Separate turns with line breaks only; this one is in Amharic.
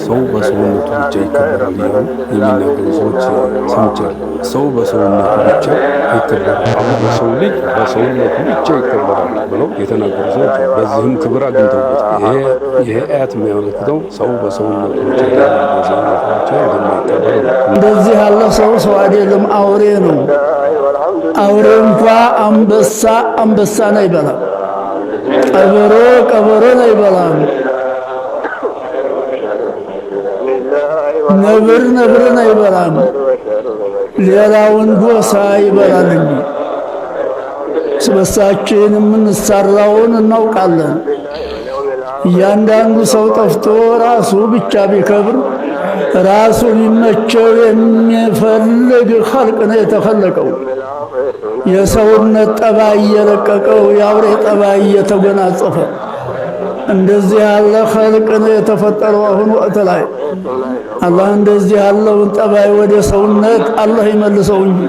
ሰው በሰውነቱ ብቻ ይከበራል እያሉ የሚናገሩ ሰዎች ሰምቻለሁ። ሰው በሰውነቱ ብቻ አይከበራል፣ አሁን የሰው ልጅ በሰውነቱ ብቻ ይከበራል ብለው የተናገሩ ሰዎች በዚህም ክብር አግኝተውበት ይሄ አያት የሚያመለክተው ሰው በሰውነቱ ብቻ እንደማይከበር ነው።
እንደዚህ ያለ ሰው አይደለም፣ አውሬ ነው። አውሬ እንኳ አንበሳን አይበላም፣ ቀበሮን አይበላም፣ ነብርን አይበላም። ሌላውን ጎሳ ይበላል እንጂ ስበሳችን የምንሰራውን እናውቃለን። እያንዳንዱ ሰው ጠፍቶ ራሱ ብቻ ቢከብር ራሱ ሊመቸው የሚፈልግ ኸልቅ ነው የተኸለቀው። የሰውነት ጠባይ እየለቀቀው የአውሬ ጠባይ እየተጎናጸፈ እንደዚህ ያለ ኸልቅ ነው የተፈጠረው። አሁን ወቅት ላይ አላህ እንደዚህ ያለውን ጠባይ ወደ ሰውነት አላህ ይመልሰው እንጂ